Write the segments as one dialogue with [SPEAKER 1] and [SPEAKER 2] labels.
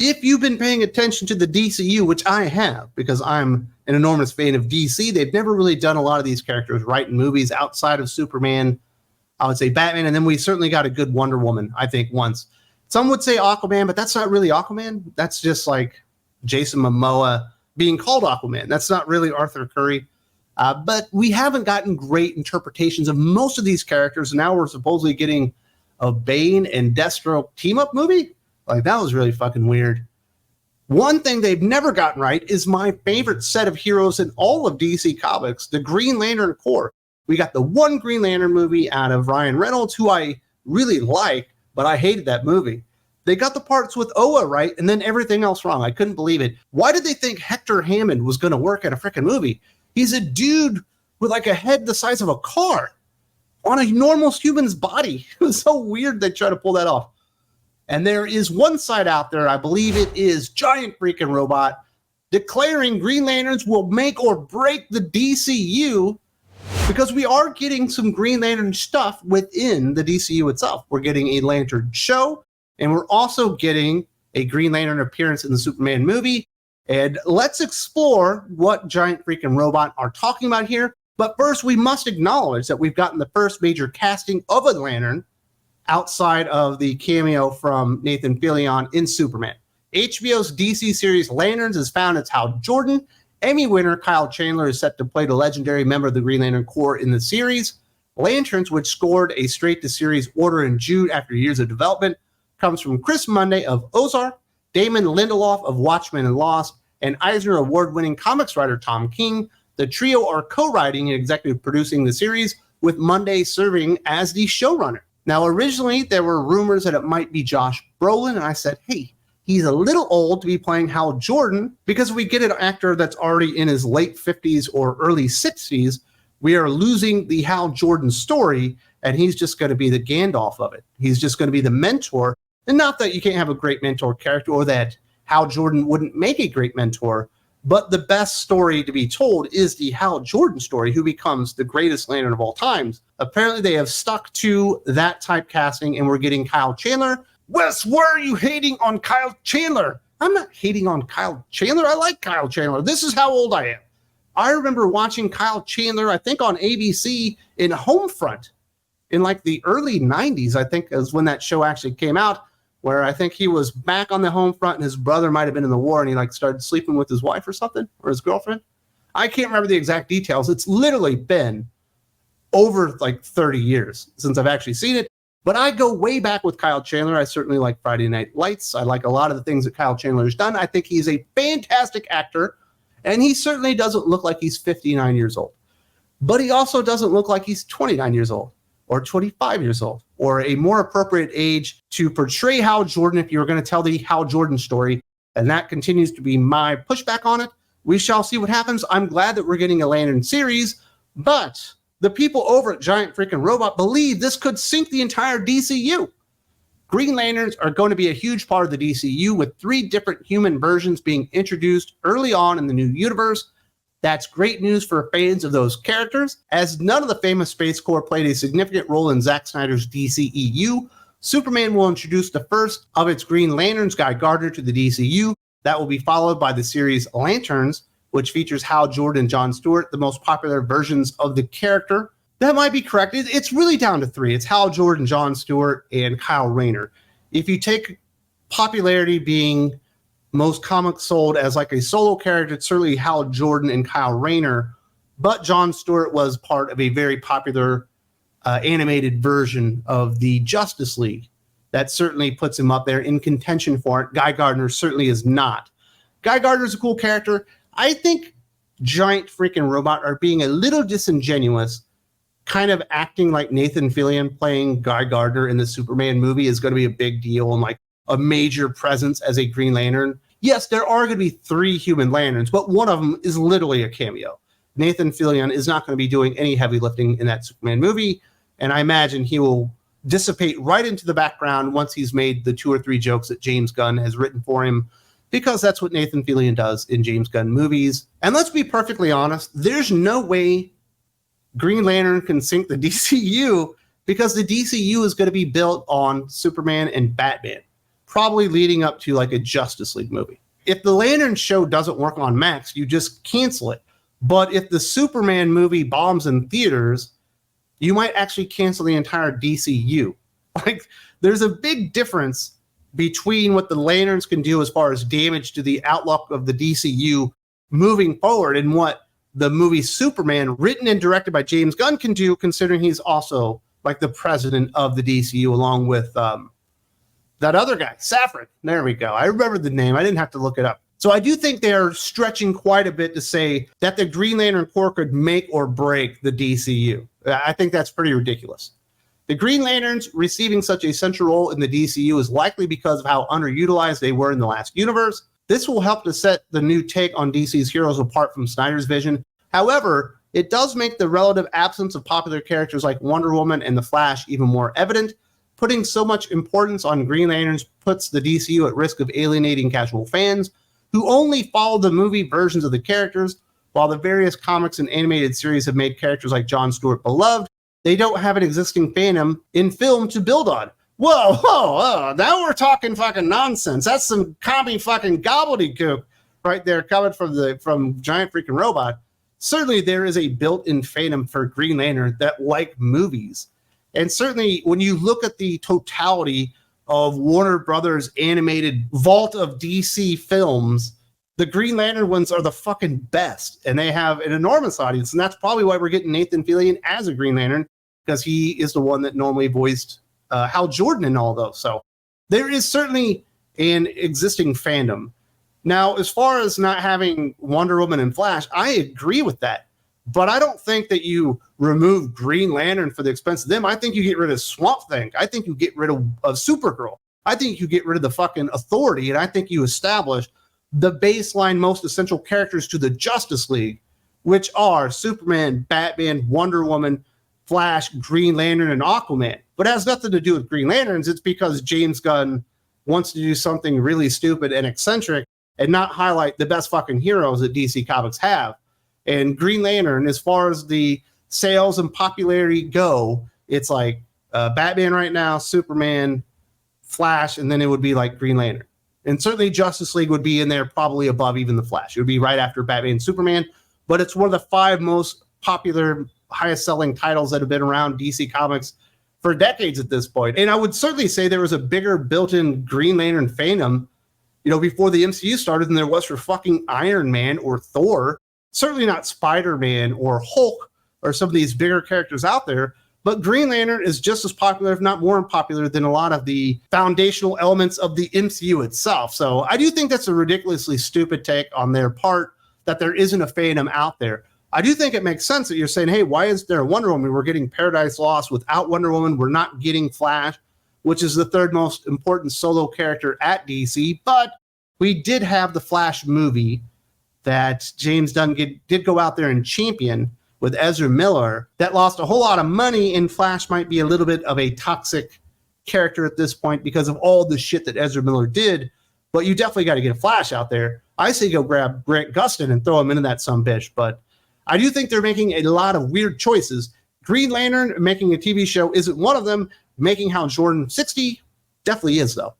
[SPEAKER 1] if you've been paying attention to the DCU, which I have, because I'm an enormous fan of DC, they've never really done a lot of these characters right in movies outside of Superman, I would say Batman, and then we certainly got a good Wonder Woman, I think, once. Some would say Aquaman, but that's not really Aquaman. That's just like Jason Momoa being called Aquaman. That's not really Arthur Curry. But we haven't gotten great interpretations of most of these characters. And now we're supposedly getting a Bane and Deathstroke team-up movie? Like, that was really fucking weird. One thing they've never gotten right is my favorite set of heroes in all of DC Comics, the Green Lantern Corps. We got the one Green Lantern movie out of Ryan Reynolds, who I really like, but I hated that movie. They got the parts with Oa right, and then everything else wrong. I couldn't believe it. Why did they think Hector Hammond was going to work in a freaking movie? He's a dude with like a head the size of a car on a normal human's body. It was so weird they tried to pull that off. And there is one side out there, I believe it is Giant Freaking Robot, declaring Green Lanterns will make or break the DCU, because we are getting some Green Lantern stuff within the DCU itself. We're getting a Lantern show, and we're also getting a Green Lantern appearance in the Superman movie. And let's explore what Giant Freaking Robot are talking about here. But first, we must acknowledge that we've gotten the first major casting of a Lantern outside of the cameo from Nathan Fillion in Superman. HBO's DC series Lanterns has found its Hal Jordan. Emmy winner Kyle Chandler is set to play the legendary member of the Green Lantern Corps in the series. Lanterns, which scored a straight-to-series order in June after years of development, comes from Chris Munday of Ozark, Damon Lindelof of Watchmen and Lost, and Eisner Award-winning comics writer Tom King. The trio are co-writing and executive producing the series, with Munday serving as the showrunner. Now, originally, there were rumors that it might be Josh Brolin, and I said, hey, he's a little old to be playing Hal Jordan, because we get an actor that's already in his late 50s or early 60s. We are losing the Hal Jordan story, and he's just going to be the Gandalf of it. He's just going to be the mentor. And not that you can't have a great mentor character, or that Hal Jordan wouldn't make a great mentor, but the best story to be told is the Hal Jordan story, who becomes the greatest Lantern of all times. Apparently, they have stuck to that typecasting, and we're getting Kyle Chandler. Wes, why are you hating on Kyle Chandler? I'm not hating on Kyle Chandler. I like Kyle Chandler. This is how old I am. I remember watching Kyle Chandler, I think on ABC in Homefront in like the early 90s, I think is when that show actually came out, where I think he was back on the home front and his brother might have been in the war, and he like started sleeping with his wife or something, or his girlfriend. I can't remember the exact details. It's literally been over like 30 years since I've actually seen it. But I go way back with Kyle Chandler. I certainly like Friday Night Lights. I like a lot of the things that Kyle Chandler has done. I think he's a fantastic actor, and he certainly doesn't look like he's 59 years old. But he also doesn't look like he's 29 years old or 25 years old, or a more appropriate age to portray Hal Jordan if you're going to tell the Hal Jordan story. And that continues to be my pushback on it. We shall see what happens. I'm glad that we're getting a Lantern series, but the people over at Giant Freaking Robot believe this could sink the entire DCU. Green Lanterns are going to be a huge part of the DCU, with 3 different human versions being introduced early on in the new universe. That's great news for fans of those characters, as none of the famous Space Corps played a significant role in Zack Snyder's DCEU. Superman will introduce the first of its Green Lanterns, Guy Gardner, to the DCU. That will be followed by the series Lanterns, which features Hal Jordan and John Stewart, the most popular versions of the character. That might be correct. It's really down to 3. It's Hal Jordan, John Stewart, and Kyle Rayner. If you take popularity being most comics sold as like a solo character, it's certainly Hal Jordan and Kyle Rayner, but John Stewart was part of a very popular animated version of the Justice League. That certainly puts him up there in contention for it. Guy Gardner certainly is not. Guy Gardner is a cool character. I think Giant Freaking Robot are being a little disingenuous, kind of acting like Nathan Fillion playing Guy Gardner in the Superman movie is going to be a big deal and like a major presence as a Green Lantern. Yes, there are going to be 3 human lanterns, but one of them is literally a cameo. Nathan Fillion is not going to be doing any heavy lifting in that Superman movie, and I imagine he will dissipate right into the background once he's made the 2 or 3 jokes that James Gunn has written for him, because that's what Nathan Fillion does in James Gunn movies. And let's be perfectly honest, there's no way Green Lantern can sink the DCU, because the DCU is going to be built on Superman and Batman. probably leading up to like a Justice League movie. If the Lantern show doesn't work on Max, you just cancel it. But if the Superman movie bombs in theaters, you might actually cancel the entire DCU. Like, there's a big difference between what the Lanterns can do as far as damage to the outlook of the DCU moving forward and what the movie Superman, written and directed by James Gunn, can do, considering he's also like the president of the DCU, along with that other guy, Safran. There we go. I remember the name. I didn't have to look it up. So I do think they're stretching quite a bit to say that the Green Lantern Corps could make or break the DCU. I think that's pretty ridiculous. The Green Lanterns receiving such a central role in the DCU is likely because of how underutilized they were in the last universe. This will help to set the new take on DC's heroes apart from Snyder's vision. However, it does make the relative absence of popular characters like Wonder Woman and The Flash even more evident. Putting so much importance on Green Lanterns puts the DCU at risk of alienating casual fans who only follow the movie versions of the characters. While the various comics and animated series have made characters like John Stewart beloved, they don't have an existing fandom in film to build on. Whoa, now we're talking fucking nonsense. That's some commie fucking gobbledygook right there coming from Giant Freaking Robot. Certainly there is a built-in fandom for Green Lantern that like movies. And certainly when you look at the totality of Warner Brothers animated vault of DC films, the Green Lantern ones are the fucking best. And they have an enormous audience. And that's probably why we're getting Nathan Fillion as a Green Lantern, because he is the one that normally voiced Hal Jordan in all those. So there is certainly an existing fandom. Now, as far as not having Wonder Woman and Flash, I agree with that. But I don't think that you remove Green Lantern for the expense of them. I think you get rid of Swamp Thing. I think you get rid of Supergirl. I think you get rid of the fucking Authority. And I think you establish the baseline most essential characters to the Justice League, which are Superman, Batman, Wonder Woman, Flash, Green Lantern, and Aquaman. But it has nothing to do with Green Lanterns. It's because James Gunn wants to do something really stupid and eccentric and not highlight the best fucking heroes that DC Comics have. And Green Lantern, as far as the sales and popularity go, it's like Batman right now, Superman, Flash, and then it would be like Green Lantern. And certainly Justice League would be in there probably above even the Flash. It would be right after Batman and Superman. But it's one of the 5 most popular, highest selling titles that have been around DC Comics for decades at this point. And I would certainly say there was a bigger built-in Green Lantern fandom, before the MCU started than there was for fucking Iron Man or Thor. Certainly not Spider-Man or Hulk or some of these bigger characters out there. But Green Lantern is just as popular, if not more unpopular, than a lot of the foundational elements of the MCU itself. So I do think that's a ridiculously stupid take on their part, that there isn't a fandom out there. I do think it makes sense that you're saying, hey, why is there a Wonder Woman? We're getting Paradise Lost without Wonder Woman. We're not getting Flash, which is the 3rd most important solo character at DC. But we did have the Flash movie that James Gunn did go out there and champion with Ezra Miller that lost a whole lot of money, and Flash might be a little bit of a toxic character at this point because of all the shit that Ezra Miller did. But you definitely got to get a Flash out there. I say go grab Grant Gustin and throw him into that sumbitch. But I do think they're making a lot of weird choices. Green Lantern making a TV show isn't one of them. Making Hal Jordan 60 definitely is, though.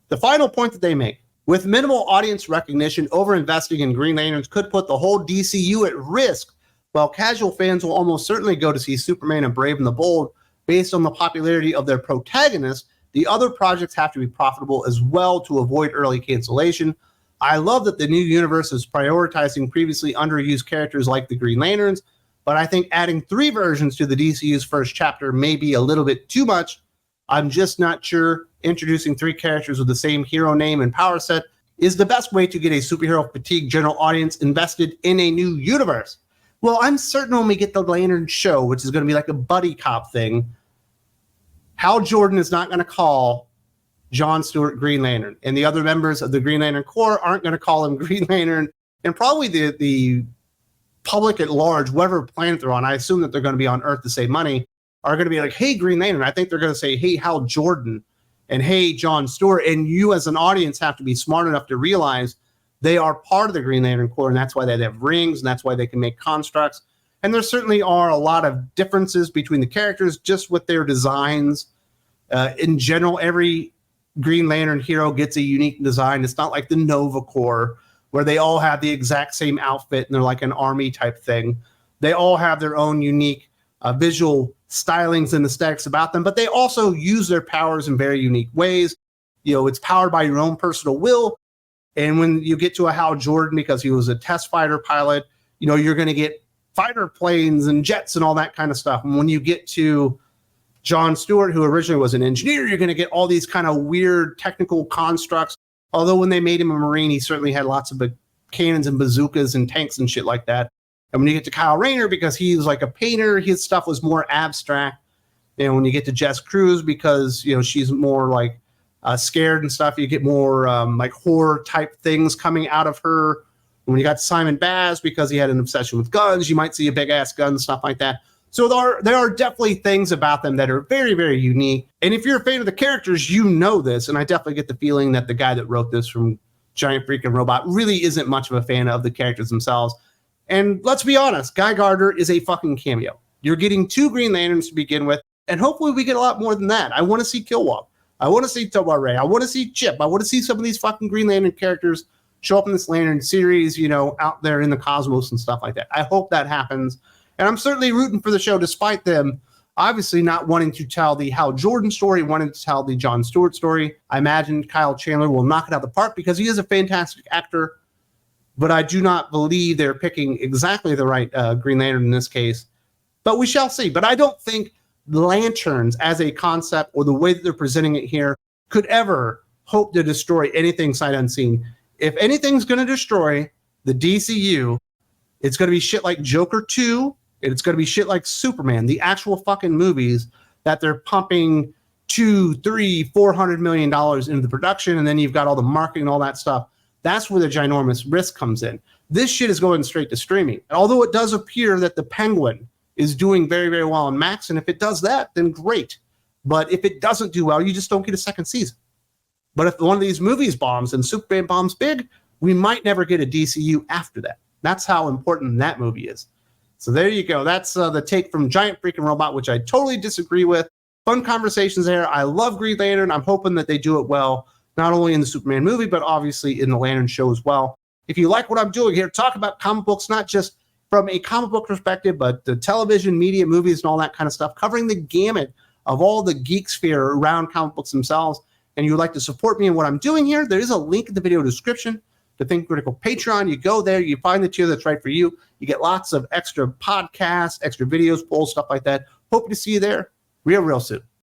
[SPEAKER 1] The final point that they make: with minimal audience recognition, overinvesting in Green Lanterns could put the whole DCU at risk. While casual fans will almost certainly go to see Superman and Brave and the Bold based on the popularity of their protagonist, the other projects have to be profitable as well to avoid early cancellation. I love that the new universe is prioritizing previously underused characters like the Green Lanterns, but I think adding 3 versions to the DCU's first chapter may be a little bit too much. I'm just not sure introducing 3 characters with the same hero name and power set is the best way to get a superhero fatigue general audience invested in a new universe. Well, I'm certain when we get the Lantern show, which is going to be like a buddy cop thing, Hal Jordan is not going to call John Stewart Green Lantern, and the other members of the Green Lantern Corps aren't going to call him Green Lantern, and probably the public at large, whatever planet they're on, I assume that they're going to be on Earth to save money, are going to be like, hey, Green Lantern. I think they're going to say, hey, Hal Jordan, and hey, John Stewart. And you as an audience have to be smart enough to realize they are part of the Green Lantern Corps, and that's why they have rings, and that's why they can make constructs. And there certainly are a lot of differences between the characters just with their designs. In general, every Green Lantern hero gets a unique design. It's not like the Nova Corps where they all have the exact same outfit and they're like an army type thing. They all have their own unique visual stylings and aesthetics about them, but they also use their powers in very unique ways. It's powered by your own personal will. And when you get to a Hal Jordan, because he was a test fighter pilot, you're going to get fighter planes and jets and all that kind of stuff. And when you get to John Stewart, who originally was an engineer, you're going to get all these kind of weird technical constructs. Although when they made him a Marine, he certainly had lots of cannons and bazookas and tanks and shit like that. And when you get to Kyle Rayner, because he's like a painter, his stuff was more abstract. When you get to Jess Cruz, because she's more like scared and stuff, you get more like horror type things coming out of her. When you got Simon Baz, because he had an obsession with guns, you might see a big ass gun, stuff like that. So there are definitely things about them that are very, very unique. And if you're a fan of the characters, you know this. And I definitely get the feeling that the guy that wrote this from Giant Freaking Robot really isn't much of a fan of the characters themselves. And let's be honest, Guy Gardner is a fucking cameo. You're getting 2 Green Lanterns to begin with, and hopefully we get a lot more than that. I want to see Killwalk. I want to see Toba Ray. I want to see Chip. I want to see some of these fucking Green Lantern characters show up in this Lantern series, out there in the cosmos and stuff like that. I hope that happens. And I'm certainly rooting for the show, despite them obviously not wanting to tell the Hal Jordan story, wanting to tell the John Stewart story. I imagine Kyle Chandler will knock it out of the park because he is a fantastic actor. But I do not believe they're picking exactly the right Green Lantern in this case. But we shall see. But I don't think lanterns as a concept or the way that they're presenting it here could ever hope to destroy anything sight unseen. If anything's going to destroy the DCU, it's going to be shit like Joker 2. It's going to be shit like Superman, the actual fucking movies that they're pumping $200, $300, $400 million into the production. And then you've got all the marketing and all that stuff. That's where the ginormous risk comes in. This shit is going straight to streaming. And although it does appear that the Penguin is doing very, very well on Max, and if it does that, then great. But if it doesn't do well, you just don't get a second season. But if one of these movies bombs and Superman bombs big, we might never get a DCU after that. That's how important that movie is. So there you go. That's the take from Giant Freaking Robot, which I totally disagree with. Fun conversations there. I love Green Lantern. I'm hoping that they do it well, not only in the Superman movie, but obviously in the Lantern show as well. If you like what I'm doing here, talk about comic books, not just from a comic book perspective, but the television, media, movies, and all that kind of stuff, covering the gamut of all the geek sphere around comic books themselves, and you'd like to support me in what I'm doing here, there is a link in the video description to Think Critical Patreon. You go there, you find the tier that's right for you. You get lots of extra podcasts, extra videos, polls, stuff like that. Hope to see you there real soon.